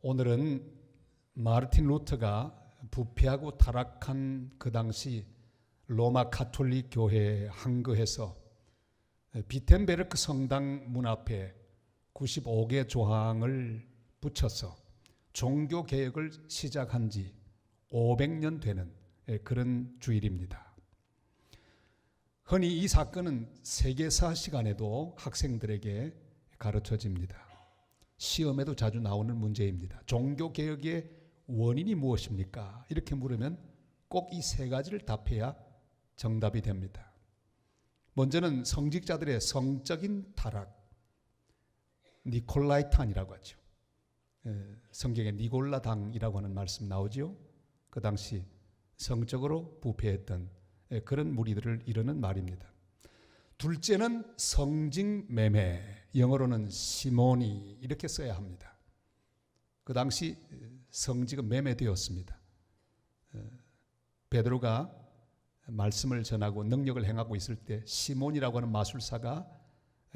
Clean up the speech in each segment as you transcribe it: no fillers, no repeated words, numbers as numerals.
오늘은 마르틴 루터가 부패하고 타락한 그 당시 로마 가톨릭 교회에 항거해서 비텐베르크 성당 문 앞에 95개 조항을 붙여서 종교 개혁을 시작한 지 500년 되는 그런 주일입니다. 흔히 이 사건은 세계사 시간에도 학생들에게 가르쳐집니다. 시험에도 자주 나오는 문제입니다. 종교 개혁의 원인이 무엇입니까? 이렇게 물으면 꼭 이 세 가지를 답해야 정답이 됩니다. 먼저는 성직자들의 성적인 타락, 니콜라이탄이라고 하죠. 성경에 니골라당이라고 하는 말씀 나오죠. 그 당시 성적으로 부패했던 그런 무리들을 이르는 말입니다. 둘째는 성직 매매, 영어로는 시모니 이렇게 써야 합니다. 그 당시 성직은 매매되었습니다. 베드로가 말씀을 전하고 능력을 행하고 있을 때 시몬이라고 하는 마술사가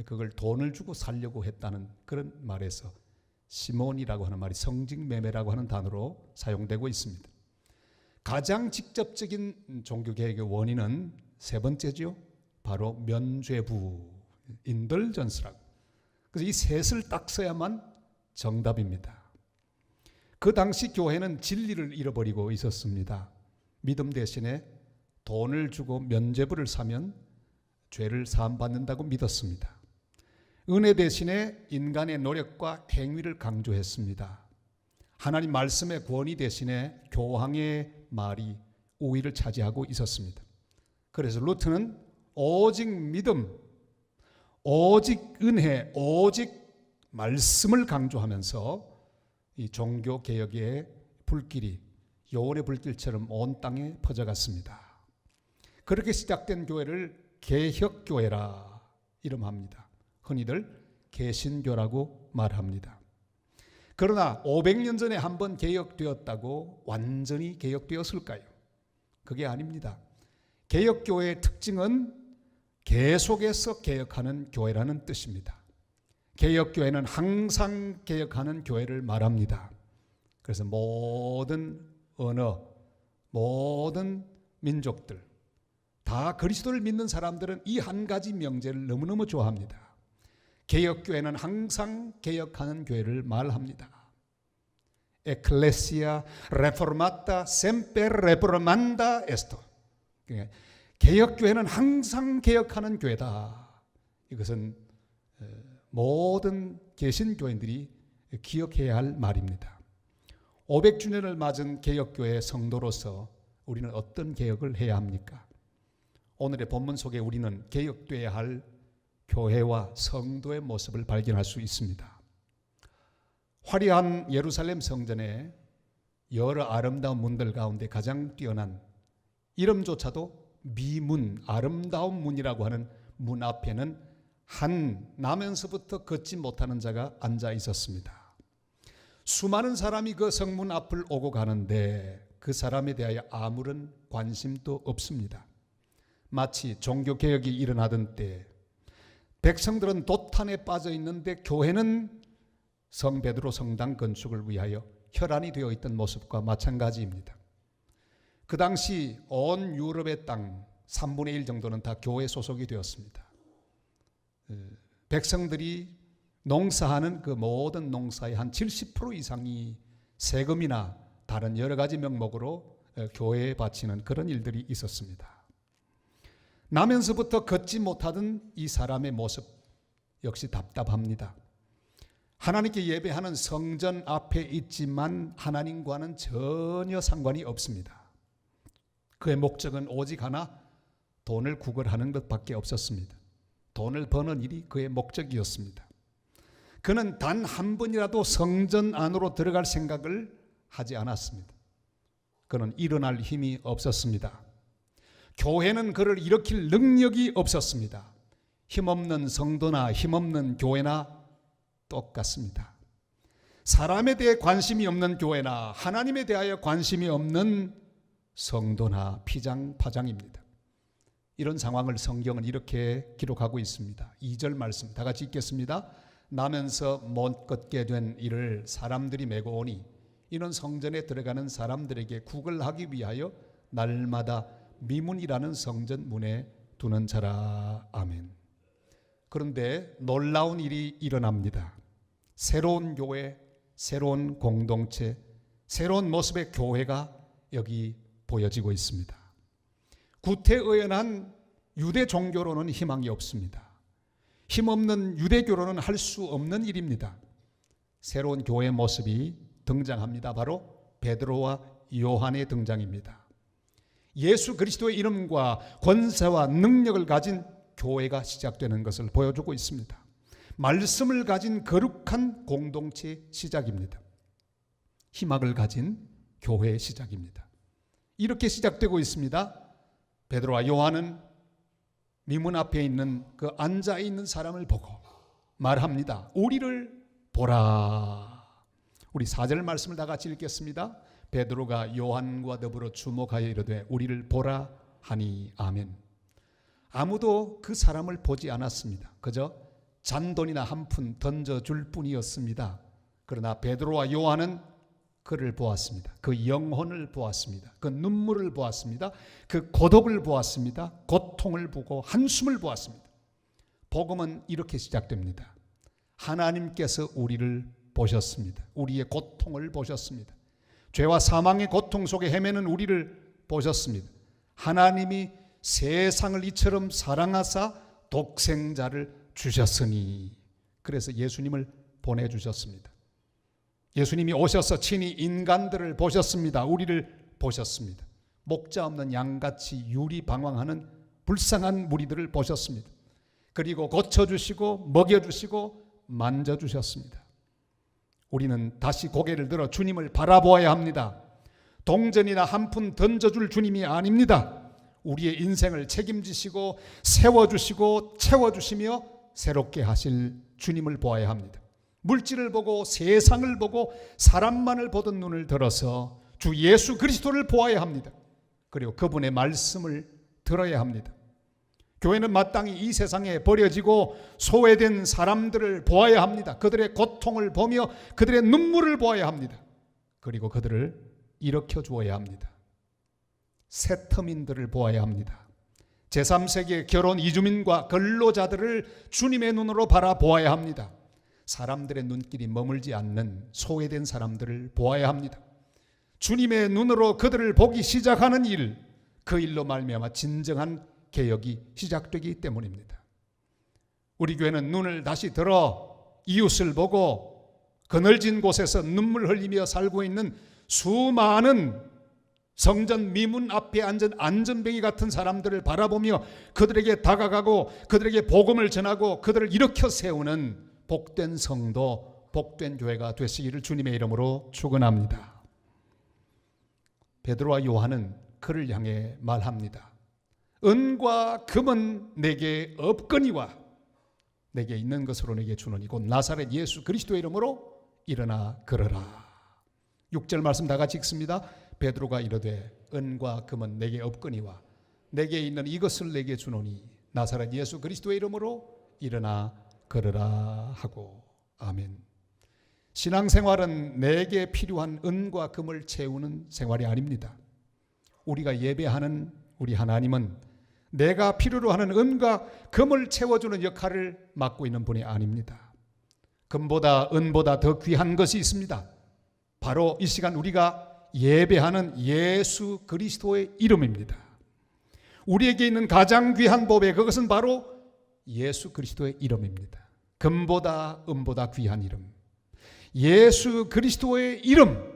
그걸 돈을 주고 살려고 했다는 그런 말에서 시몬이라고 하는 말이 성직 매매라고 하는 단어로 사용되고 있습니다. 가장 직접적인 종교개혁의 원인은 세 번째죠. 바로 면죄부, 인덜전스라고. 그래서 이 셋을 딱 써야만 정답입니다. 그 당시 교회는 진리를 잃어버리고 있었습니다. 믿음 대신에 돈을 주고 면죄부를 사면 죄를 사함받는다고 믿었습니다. 은혜 대신에 인간의 노력과 행위를 강조했습니다. 하나님 말씀의 권위 대신에 교황의 말이 우위를 차지하고 있었습니다. 그래서 루터는 오직 믿음, 오직 은혜, 오직 말씀을 강조하면서 이 종교개혁의 불길이 요원의 불길처럼 온 땅에 퍼져갔습니다. 그렇게 시작된 교회를 개혁교회라 이름합니다. 흔히들 개신교라고 말합니다. 그러나 500년 전에 한번 개혁되었다고 완전히 개혁되었을까요? 그게 아닙니다. 개혁교회의 특징은 계속해서 개혁하는 교회라는 뜻입니다. 개혁교회는 항상 개혁하는 교회를 말합니다. 그래서 모든 언어, 모든 민족들, 다 그리스도를 믿는 사람들은 이 한 가지 명제를 너무너무 좋아합니다. 개혁교회는 항상 개혁하는 교회를 말합니다. 에클레시아 레포르마타 semper reformanda est. 개혁교회는 항상 개혁하는 교회다. 이것은 모든 개신교인들이 기억해야 할 말입니다. 500주년을 맞은 개혁교회 성도로서 우리는 어떤 개혁을 해야 합니까? 오늘의 본문 속에 우리는 개혁되어야 할 교회와 성도의 모습을 발견할 수 있습니다. 화려한 예루살렘 성전에 여러 아름다운 문들 가운데 가장 뛰어난, 이름조차도 미문, 아름다운 문이라고 하는 문 앞에는 한 나면서부터 걷지 못하는 자가 앉아 있었습니다. 수많은 사람이 그 성문 앞을 오고 가는데 그 사람에 대하여 아무런 관심도 없습니다. 마치 종교개혁이 일어나던 때 백성들은 도탄에 빠져 있는데 교회는 성 베드로 성당 건축을 위하여 혈안이 되어 있던 모습과 마찬가지입니다. 그 당시 온 유럽의 땅 3분의 1 정도는 다 교회 소속이 되었습니다. 백성들이 농사하는 그 모든 농사의 한 70% 이상이 세금이나 다른 여러 가지 명목으로 교회에 바치는 그런 일들이 있었습니다. 나면서부터 걷지 못하던 이 사람의 모습 역시 답답합니다. 하나님께 예배하는 성전 앞에 있지만 하나님과는 전혀 상관이 없습니다. 그의 목적은 오직 하나, 돈을 구걸하는 것밖에 없었습니다. 돈을 버는 일이 그의 목적이었습니다. 그는 단 한 번이라도 성전 안으로 들어갈 생각을 하지 않았습니다. 그는 일어날 힘이 없었습니다. 교회는 그를 일으킬 능력이 없었습니다. 힘없는 성도나 힘없는 교회나 똑같습니다. 사람에 대해 관심이 없는 교회나 하나님에 대하여 관심이 없는 성도나 피장파장입니다. 이런 상황을 성경은 이렇게 기록하고 있습니다. 2절 말씀 다 같이 읽겠습니다. 나면서 못 걷게 된 이를 사람들이 메고 오니 이는 성전에 들어가는 사람들에게 구걸하기 위하여 날마다 미문이라는 성전 문에 두는 자라. 아멘. 그런데 놀라운 일이 일어납니다. 새로운 교회, 새로운 공동체, 새로운 모습의 교회가 여기 보여지고 있습니다. 구태의연한 유대 종교로는 희망이 없습니다. 힘없는 유대교로는 할 수 없는 일입니다. 새로운 교회 모습이 등장합니다. 바로 베드로와 요한의 등장입니다. 예수 그리스도의 이름과 권세와 능력을 가진 교회가 시작되는 것을 보여주고 있습니다. 말씀을 가진 거룩한 공동체의 시작입니다. 희망을 가진 교회의 시작입니다. 이렇게 시작되고 있습니다. 베드로와 요한은 미문 앞에 있는 그 앉아있는 사람을 보고 말합니다. 우리를 보라. 우리 4절 말씀을 다 같이 읽겠습니다. 베드로가 요한과 더불어 주목하여 이르되 우리를 보라 하니. 아멘. 아무도 그 사람을 보지 않았습니다. 그저 잔돈이나 한 푼 던져줄 뿐이었습니다. 그러나 베드로와 요한은 그를 보았습니다. 그 영혼을 보았습니다. 그 눈물을 보았습니다. 그 고독을 보았습니다. 고통을 보고 한숨을 보았습니다. 복음은 이렇게 시작됩니다. 하나님께서 우리를 보셨습니다. 우리의 고통을 보셨습니다. 죄와 사망의 고통 속에 헤매는 우리를 보셨습니다. 하나님이 세상을 이처럼 사랑하사 독생자를 주셨으니, 그래서 예수님을 보내주셨습니다. 예수님이 오셔서 친히 인간들을 보셨습니다. 우리를 보셨습니다. 목자 없는 양같이 유리방황하는 불쌍한 무리들을 보셨습니다. 그리고 고쳐주시고 먹여주시고 만져주셨습니다. 우리는 다시 고개를 들어 주님을 바라보아야 합니다. 동전이나 한 푼 던져줄 주님이 아닙니다. 우리의 인생을 책임지시고 세워주시고 채워주시며 새롭게 하실 주님을 보아야 합니다. 물질을 보고 세상을 보고 사람만을 보던 눈을 들어서 주 예수 그리스도를 보아야 합니다. 그리고 그분의 말씀을 들어야 합니다. 교회는 마땅히 이 세상에 버려지고 소외된 사람들을 보아야 합니다. 그들의 고통을 보며 그들의 눈물을 보아야 합니다. 그리고 그들을 일으켜 주어야 합니다. 세터민들을 보아야 합니다. 제3세계 결혼 이주민과 근로자들을 주님의 눈으로 바라보아야 합니다. 사람들의 눈길이 머물지 않는 소외된 사람들을 보아야 합니다. 주님의 눈으로 그들을 보기 시작하는 일, 그 일로 말미암아 진정한 개혁이 시작되기 때문입니다. 우리 교회는 눈을 다시 들어 이웃을 보고 그늘진 곳에서 눈물 흘리며 살고 있는 수많은 성전 미문 앞에 앉은 안전뱅이 같은 사람들을 바라보며 그들에게 다가가고 그들에게 복음을 전하고 그들을 일으켜 세우는 복된 성도, 복된 교회가 되시기를 주님의 이름으로 축원합니다. 베드로와 요한은 그를 향해 말합니다. 은과 금은 내게 없거니와 내게 있는 것으로 내게 주노니 곧 나사렛 예수 그리스도의 이름으로 일어나 걸어라. 6절 말씀 다 같이 읽습니다. 베드로가 이르되 은과 금은 내게 없거니와 내게 있는 이것을 내게 주노니 나사렛 예수 그리스도의 이름으로 일어나 걸어라 하고. 아멘. 신앙생활은 내게 필요한 은과 금을 채우는 생활이 아닙니다. 우리가 예배하는 우리 하나님은 내가 필요로 하는 은과 금을 채워주는 역할을 맡고 있는 분이 아닙니다. 금보다 은보다 더 귀한 것이 있습니다. 바로 이 시간 우리가 예배하는 예수 그리스도의 이름입니다. 우리에게 있는 가장 귀한 보배, 그것은 바로 예수 그리스도의 이름입니다. 금보다 은보다 귀한 이름, 예수 그리스도의 이름,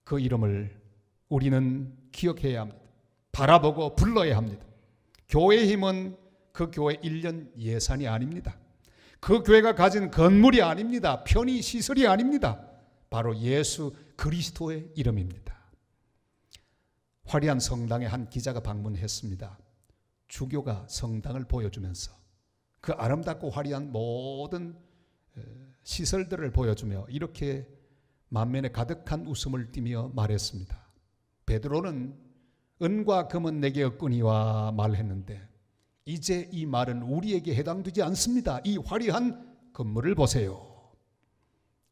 그 이름을 우리는 기억해야 합니다. 바라보고 불러야 합니다. 교회의 힘은 그 교회 1년 예산이 아닙니다. 그 교회가 가진 건물이 아닙니다. 편의 시설이 아닙니다. 바로 예수 그리스도의 이름입니다. 화려한 성당에 한 기자가 방문했습니다. 주교가 성당을 보여주면서 그 아름답고 화려한 모든 시설들을 보여주며 이렇게 만면에 가득한 웃음을 띠며 말했습니다. 베드로는 은과 금은 내게 없거니와 말했는데 이제 이 말은 우리에게 해당되지 않습니다. 이 화려한 건물을 보세요.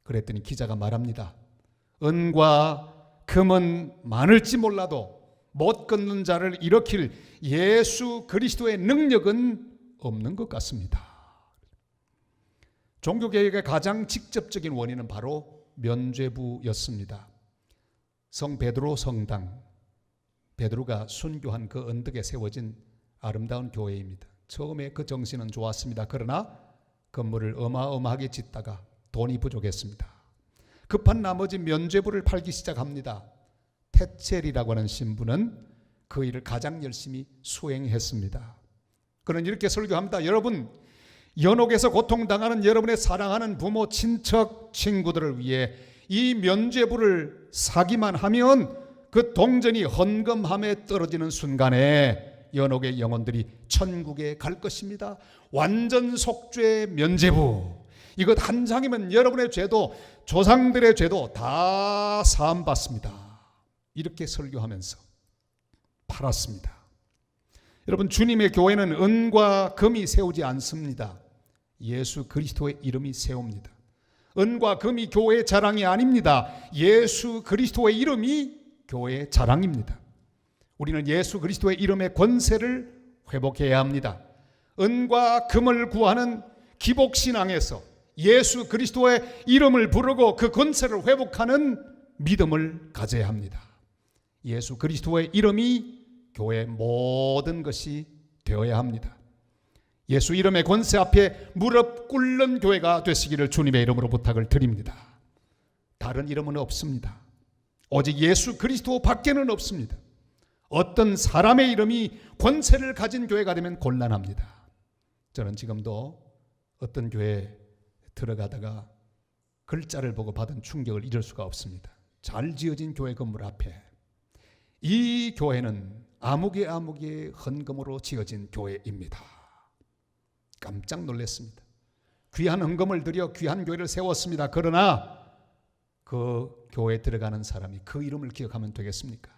그랬더니 기자가 말합니다. 은과 금은 많을지 몰라도 못 걷는 자를 일으킬 예수 그리스도의 능력은 없는 것 같습니다. 종교개혁의 가장 직접적인 원인은 바로 면죄부였습니다. 성 베드로 성당, 베드로가 순교한 그 언덕에 세워진 아름다운 교회입니다. 처음에 그 정신은 좋았습니다. 그러나 건물을 어마어마하게 짓다가 돈이 부족했습니다. 급한 나머지 면죄부를 팔기 시작합니다. 테첼이라고 하는 신부는 그 일을 가장 열심히 수행했습니다. 그는 이렇게 설교합니다. 여러분, 연옥에서 고통당하는 여러분의 사랑하는 부모, 친척, 친구들을 위해 이 면죄부를 사기만 하면 그 동전이 헌금함에 떨어지는 순간에 연옥의 영혼들이 천국에 갈 것입니다. 완전 속죄 면죄부. 이것 한 장이면 여러분의 죄도, 조상들의 죄도 다 사함받습니다. 이렇게 설교하면서 팔았습니다. 여러분, 주님의 교회는 은과 금이 세우지 않습니다. 예수 그리스도의 이름이 세웁니다. 은과 금이 교회의 자랑이 아닙니다. 예수 그리스도의 이름이 교회의 자랑입니다. 우리는 예수 그리스도의 이름의 권세를 회복해야 합니다. 은과 금을 구하는 기복신앙에서 예수 그리스도의 이름을 부르고 그 권세를 회복하는 믿음을 가져야 합니다. 예수 그리스도의 이름이 교회의 모든 것이 되어야 합니다. 예수 이름의 권세 앞에 무릎 꿇는 교회가 되시기를 주님의 이름으로 부탁을 드립니다. 다른 이름은 없습니다. 오직 예수 그리스도 밖에는 없습니다. 어떤 사람의 이름이 권세를 가진 교회가 되면 곤란합니다. 저는 지금도 어떤 교회에 들어가다가 글자를 보고 받은 충격을 잊을 수가 없습니다. 잘 지어진 교회 건물 앞에 이 교회는 아무개 헌금으로 지어진 교회입니다. 깜짝 놀랐습니다. 귀한 헌금을 들여 귀한 교회를 세웠습니다. 그러나 그 교회에 들어가는 사람이 그 이름을 기억하면 되겠습니까?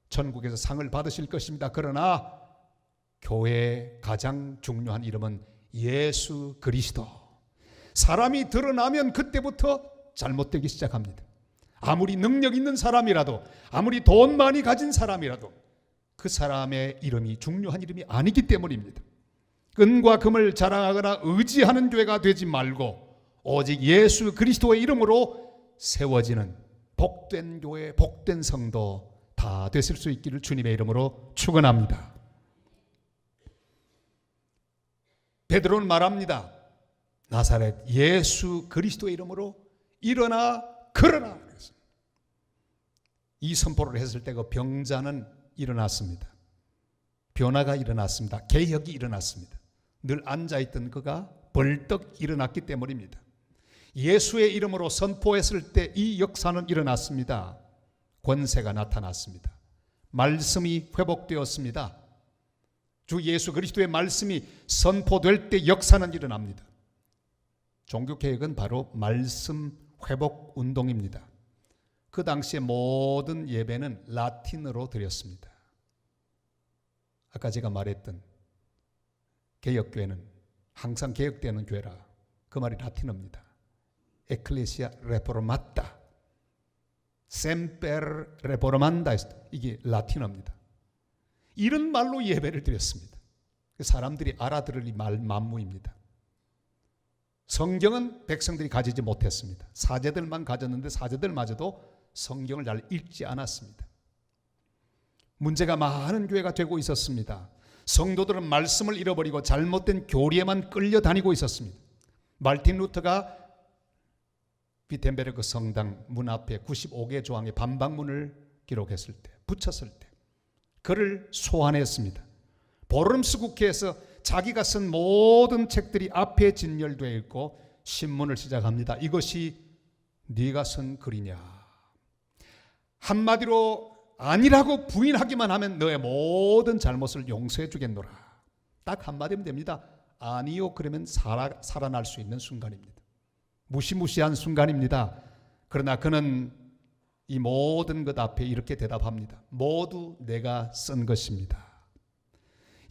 천국에서 상을 받으실 것입니다. 그러나 교회의 가장 중요한 이름은 예수 그리스도. 사람이 드러나면 그때부터 잘못되기 시작합니다. 아무리 능력 있는 사람이라도, 아무리 돈 많이 가진 사람이라도 그 사람의 이름이 중요한 이름이 아니기 때문입니다. 은과 금을 자랑하거나 의지하는 교회가 되지 말고 오직 예수 그리스도의 이름으로 세워지는 복된 교회, 복된 성도 다 되실 수 있기를 주님의 이름으로 축원합니다. 베드로는 말합니다. 나사렛 예수 그리스도의 이름으로 일어나 걸어라. 이 선포를 했을 때 그 병자는 일어났습니다. 변화가 일어났습니다. 개혁이 일어났습니다. 늘 앉아있던 그가 벌떡 일어났기 때문입니다. 예수의 이름으로 선포했을 때 이 역사는 일어났습니다. 권세가 나타났습니다. 말씀이 회복되었습니다. 주 예수 그리스도의 말씀이 선포될 때 역사는 일어납니다. 종교개혁은 바로 말씀 회복 운동입니다. 그 당시에 모든 예배는 라틴어로 드렸습니다. 아까 제가 말했던 개혁교회는 항상 개혁되는 교회라 그 말이 라틴어입니다. 에클레시아 레포르마타 셈페르 레포르만다 이게 라틴어입니다. 이런 말로 예배를 드렸습니다. 사람들이 알아들을 이 말 만무입니다. 성경은 백성들이 가지지 못했습니다. 사제들만 가졌는데 사제들마저도 성경을 잘 읽지 않았습니다. 문제가 많은 교회가 되고 있었습니다. 성도들은 말씀을 잃어버리고 잘못된 교리에만 끌려다니고 있었습니다. 말틴 루터가 비텐베르크 성당 문 앞에 95개 조항의 반박문을 기록했을 때, 붙였을 때 그를 소환했습니다. 보름스 국회에서 자기가 쓴 모든 책들이 앞에 진열되어 있고 신문을 시작합니다. 이것이 네가 쓴 글이냐? 한마디로 아니라고 부인하기만 하면 너의 모든 잘못을 용서해 주겠노라. 딱 한마디면 됩니다. 아니요 그러면 살아날 수 있는 순간입니다. 무시무시한 순간입니다. 그러나 그는 이 모든 것 앞에 이렇게 대답합니다. 모두 내가 쓴 것입니다.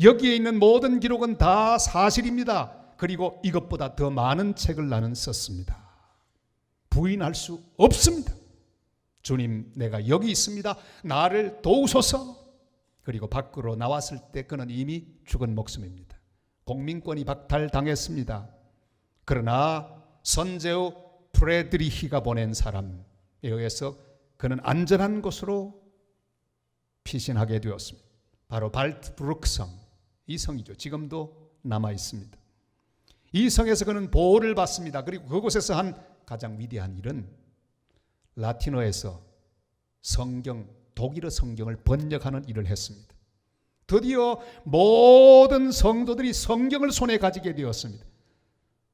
여기에 있는 모든 기록은 다 사실입니다. 그리고 이것보다 더 많은 책을 나는 썼습니다. 부인할 수 없습니다. 주님, 내가 여기 있습니다. 나를 도우소서. 그리고 밖으로 나왔을 때 그는 이미 죽은 목숨입니다. 공민권이 박탈당했습니다. 그러나 선제후 프레드리히가 보낸 사람에 의해서 그는 안전한 곳으로 피신하게 되었습니다. 바로 발트브룩 성, 이 성이죠. 지금도 남아 있습니다. 이 성에서 그는 보호를 받습니다. 그리고 그곳에서 한 가장 위대한 일은 라틴어에서 성경, 독일어 성경을 번역하는 일을 했습니다. 드디어 모든 성도들이 성경을 손에 가지게 되었습니다.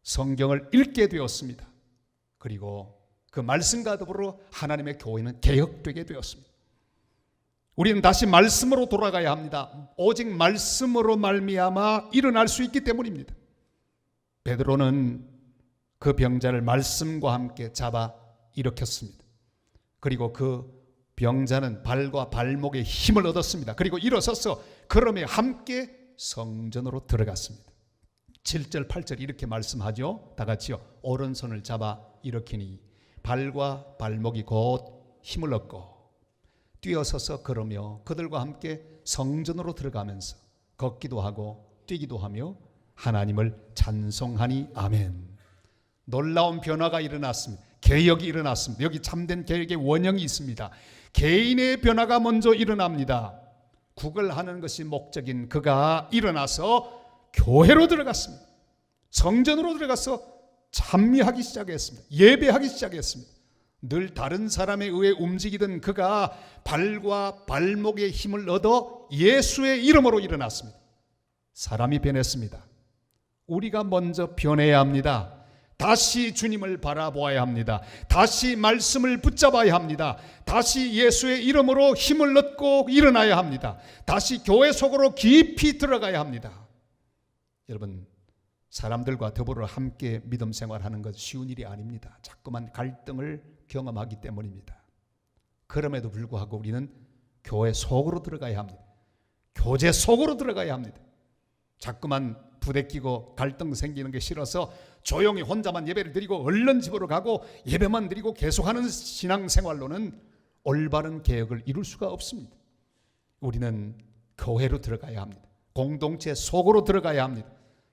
성경을 읽게 되었습니다. 그리고 그 말씀과 더불어 하나님의 교회는 개혁되게 되었습니다. 우리는 다시 말씀으로 돌아가야 합니다. 오직 말씀으로 말미암아 일어날 수 있기 때문입니다. 베드로는 그 병자를 말씀과 함께 잡아 일으켰습니다. 그리고 그 병자는 발과 발목에 힘을 얻었습니다. 그리고 일어서서 걸음에 함께 성전으로 들어갔습니다. 7절 8절 이렇게 말씀하죠. 다 같이요. 오른손을 잡아 일으키니 발과 발목이 곧 힘을 얻고 뛰어서서 걸으며 그들과 함께 성전으로 들어가면서 걷기도 하고 뛰기도 하며 하나님을 찬송하니 아멘. 놀라운 변화가 일어났습니다. 개혁이 일어났습니다. 여기 참된 개혁의 원형이 있습니다. 개인의 변화가 먼저 일어납니다. 국을 하는 것이 목적인 그가 일어나서 교회로 들어갔습니다. 성전으로 들어가서 찬미하기 시작했습니다. 예배하기 시작했습니다. 늘 다른 사람에 의해 움직이던 그가 발과 발목에 힘을 얻어 예수의 이름으로 일어났습니다. 사람이 변했습니다. 우리가 먼저 변해야 합니다. 다시 주님을 바라보아야 합니다. 다시 말씀을 붙잡아야 합니다. 다시 예수의 이름으로 힘을 얻고 일어나야 합니다. 다시 교회 속으로 깊이 들어가야 합니다. 여러분, 사람들과 더불어 함께 믿음 생활하는 것 쉬운 일이 아닙니다. 자꾸만 갈등을 경험하기 때문입니다. 그럼에도 불구하고 우리는 교회 속으로 들어가야 합니다. 교제 속으로 들어가야 합니다. 자꾸만 부대끼고 갈등 생기는 게 싫어서 조용히 혼자만 예배를 드리고 얼른 집으로 가고 예배만 드리고 계속하는 신앙생활로는 올바른 개혁을 이룰 수가 없습니다. 우리는 교회로 들어가야 합니다. 공동체 속으로 들어가야 합니다.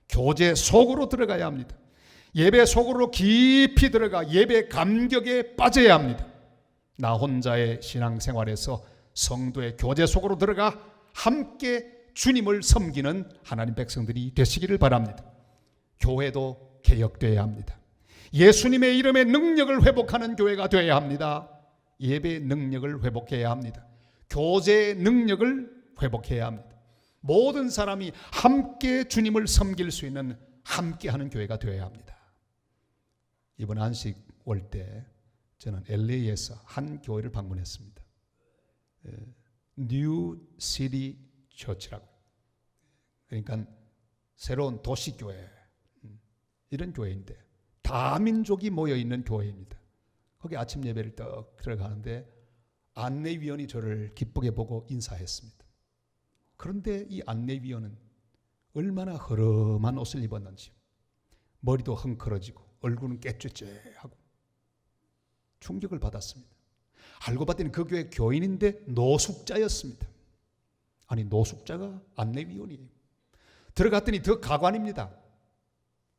교제 속으로 들어가야 합니다. 예배 속으로 깊이 들어가 예배 감격에 빠져야 합니다. 나 혼자의 신앙생활에서 성도의 교제 속으로 들어가 함께 주님을 섬기는 하나님 백성들이 되시기를 바랍니다. 교회도 개혁되어야 합니다. 예수님의 이름의 능력을 회복하는 교회가 되어야 합니다. 예배의 능력을 회복해야 합니다. 교제의 능력을 회복해야 합니다. 모든 사람이 함께 주님을 섬길 수 있는 함께하는 교회가 되어야 합니다. 이번 안식 올 때 저는 LA에서 한 교회를 방문했습니다. 뉴 시티 처치라고. 그러니까 새로운 도시교회, 이런 교회인데 다민족이 모여있는 교회입니다. 거기 아침 예배를 딱 들어가는데 안내위원이 저를 기쁘게 보고 인사했습니다. 그런데 이 안내위원은 얼마나 허름한 옷을 입었는지, 머리도 헝클어지고 얼굴은 깨쭈쭈하고 충격을 받았습니다. 알고 봤더니 그 교회 교인인데 노숙자였습니다. 아니, 노숙자가 안내위원이에요. 들어갔더니 더 가관입니다.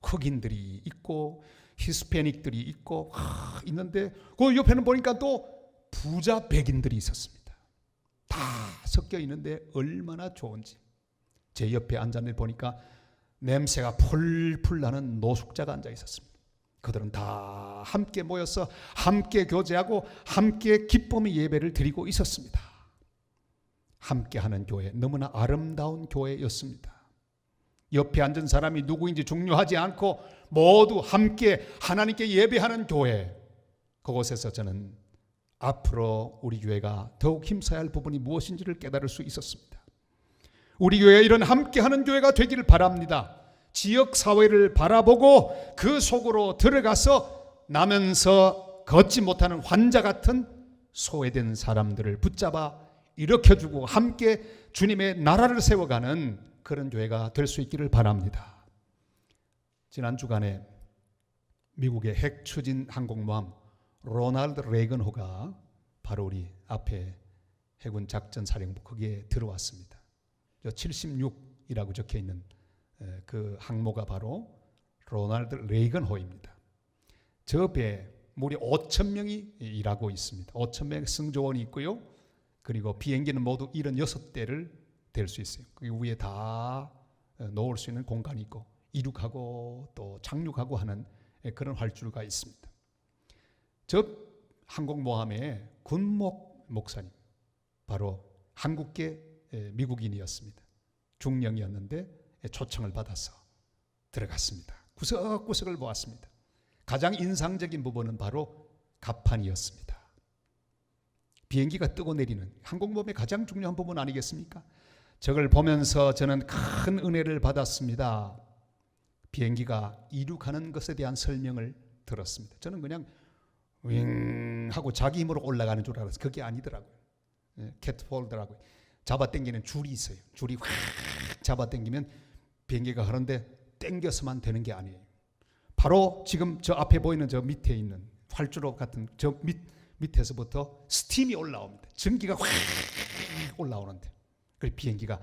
흑인들이 있고 히스패닉들이 있고 있는데 그 옆에는 보니까 또 부자 백인들이 있었습니다. 다 섞여 있는데 얼마나 좋은지. 제 옆에 앉았는데 보니까 냄새가 풀풀 나는 노숙자가 앉아 있었습니다. 그들은 다 함께 모여서 함께 교제하고 함께 기쁨의 예배를 드리고 있었습니다. 함께하는 교회, 너무나 아름다운 교회였습니다. 옆에 앉은 사람이 누구인지 중요하지 않고 모두 함께 하나님께 예배하는 교회, 그곳에서 저는 앞으로 우리 교회가 더욱 힘써야 할 부분이 무엇인지를 깨달을 수 있었습니다. 우리 교회가 이런 함께하는 교회가 되기를 바랍니다. 지역사회를 바라보고 그 속으로 들어가서 나면서 걷지 못하는 환자 같은 소외된 사람들을 붙잡아 일으켜주고 함께 주님의 나라를 세워가는 그런 교회가 될 수 있기를 바랍니다. 지난 주간에 미국의 핵 추진 항공모함 로널드 레이건호가 바로 우리 앞에 해군 작전 사령부 거기에 들어왔습니다. 76이라고 적혀 있는 그 항모가 바로 로널드 레이건호입니다. 저 배에 무려 5,000명이 일하고 있습니다. 5,000명의 승조원이 있고요. 그리고 비행기는 모두 76대를 댈 수 있어요. 그 위에 다 놓을 수 있는 공간이 있고 이륙하고 또 착륙하고 하는 그런 활주로가 있습니다. 저 항공모함의 군목 목사님 바로 한국계 미국인이었습니다. 중령이었는데 초청을 받아서 들어갔습니다. 구석구석을 보았습니다. 가장 인상적인 부분은 바로 갑판이었습니다. 비행기가 뜨고 내리는 항공모함의 가장 중요한 부분 아니겠습니까? 저걸 보면서 저는 큰 은혜를 받았습니다. 비행기가 이륙하는 것에 대한 설명을 들었습니다. 저는 그냥 윙 하고 자기 힘으로 올라가는 줄 알았어요. 그게 아니더라고요. 캣폴더라고요. 잡아당기는 줄이 있어요. 줄이 확 잡아당기면 비행기가 하는데 당겨서만 되는 게 아니에요. 바로 지금 저 앞에 보이는 저 밑에 있는 활주로 같은 저 밑에서부터 스팀이 올라옵니다. 전기가 확 올라오는데 그 비행기가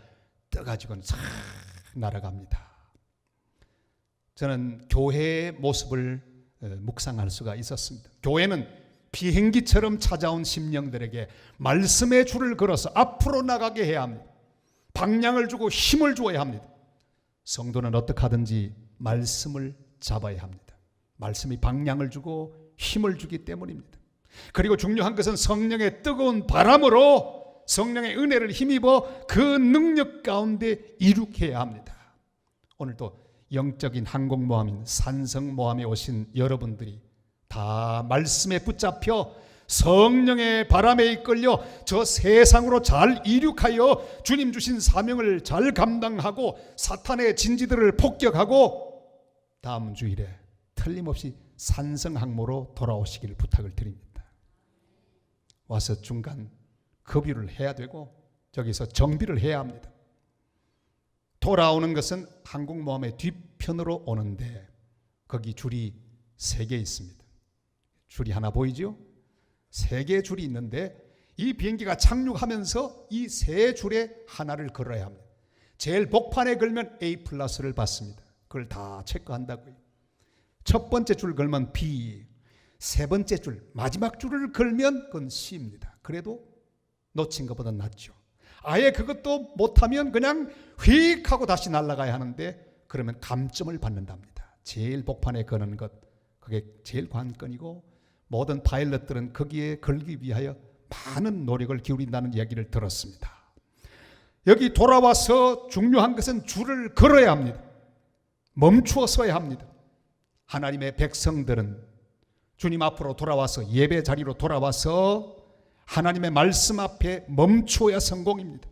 떠가지고는 싹 날아갑니다. 저는 교회의 모습을 묵상할 수가 있었습니다. 교회는 비행기처럼 찾아온 심령들에게 말씀의 줄을 걸어서 앞으로 나가게 해야 합니다. 방향을 주고 힘을 주어야 합니다. 성도는 어떻게 하든지 말씀을 잡아야 합니다. 말씀이 방향을 주고 힘을 주기 때문입니다. 그리고 중요한 것은 성령의 뜨거운 바람으로 성령의 은혜를 힘입어 그 능력 가운데 이룩해야 합니다. 오늘도 영적인 항공모함인 산성모함에 오신 여러분들이 다 말씀에 붙잡혀 성령의 바람에 이끌려 저 세상으로 잘 이륙하여 주님 주신 사명을 잘 감당하고 사탄의 진지들을 폭격하고 다음 주일에 틀림없이 산성항모로 돌아오시기를 부탁을 드립니다. 와서 중간 급유를 해야 되고 저기서 정비를 해야 합니다. 돌아오는 것은 항공모함의 뒤편으로 오는데 거기 줄이 3개 있습니다. 줄이 하나 보이죠? 3개의 줄이 있는데 이 비행기가 착륙하면서 이 3줄에 하나를 걸어야 합니다. 제일 복판에 걸면 A+를 받습니다. 그걸 다 체크한다고요. 첫 번째 줄 걸면 B, 세 번째 줄, 마지막 줄을 걸면 그건 C입니다. 그래도 놓친 것보다 낫죠. 아예 그것도 못하면 그냥 휙 하고 다시 날아가야 하는데 그러면 감점을 받는답니다. 제일 복판에 거는 것, 그게 제일 관건이고 모든 파일럿들은 거기에 걸기 위하여 많은 노력을 기울인다는 이야기를 들었습니다. 여기 돌아와서 중요한 것은 줄을 걸어야 합니다. 멈추어 서야 합니다. 하나님의 백성들은 주님 앞으로 돌아와서 예배 자리로 돌아와서 하나님의 말씀 앞에 멈추어야 성공입니다.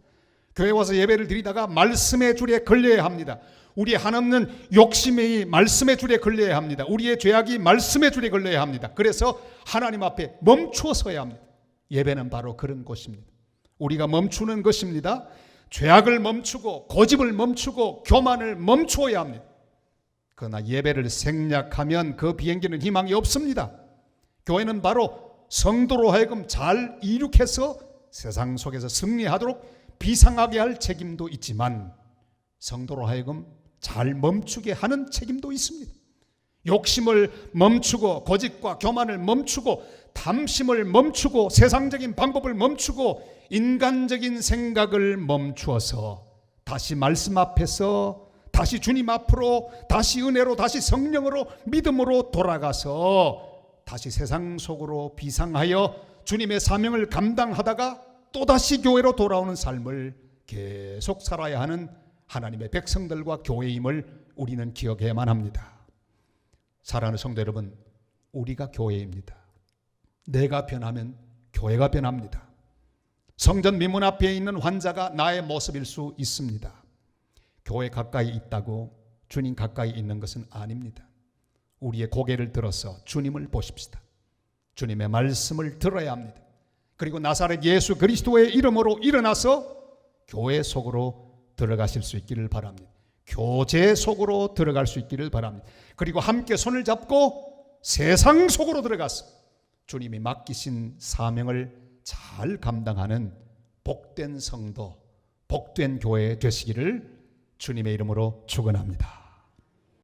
교회 와서 예배를 드리다가 말씀의 줄에 걸려야 합니다. 우리의 한없는 욕심이 말씀의 줄에 걸려야 합니다. 우리의 죄악이 말씀의 줄에 걸려야 합니다. 그래서 하나님 앞에 멈추어 서야 합니다. 예배는 바로 그런 곳입니다. 우리가 멈추는 것입니다. 죄악을 멈추고 고집을 멈추고 교만을 멈추어야 합니다. 그러나 예배를 생략하면 그 비행기는 희망이 없습니다. 교회는 바로 성도로 하여금 잘 이룩해서 세상 속에서 승리하도록 비상하게 할 책임도 있지만 성도로 하여금 잘 멈추게 하는 책임도 있습니다. 욕심을 멈추고 고집과 교만을 멈추고 탐심을 멈추고 세상적인 방법을 멈추고 인간적인 생각을 멈추어서 다시 말씀 앞에서 다시 주님 앞으로 다시 은혜로 다시 성령으로 믿음으로 돌아가서 다시 세상 속으로 비상하여 주님의 사명을 감당하다가 또다시 교회로 돌아오는 삶을 계속 살아야 하는 하나님의 백성들과 교회임을 우리는 기억해야만 합니다. 사랑하는 성도 여러분, 우리가 교회입니다. 내가 변하면 교회가 변합니다. 성전 미문 앞에 있는 환자가 나의 모습일 수 있습니다. 교회 가까이 있다고 주님 가까이 있는 것은 아닙니다. 우리의 고개를 들어서 주님을 보십시다. 주님의 말씀을 들어야 합니다. 그리고 나사렛 예수 그리스도의 이름으로 일어나서 교회 속으로 들어가실 수 있기를 바랍니다. 교제 속으로 들어갈 수 있기를 바랍니다. 그리고 함께 손을 잡고 세상 속으로 들어가서 주님이 맡기신 사명을 잘 감당하는 복된 성도, 복된 교회 되시기를 주님의 이름으로 축원합니다.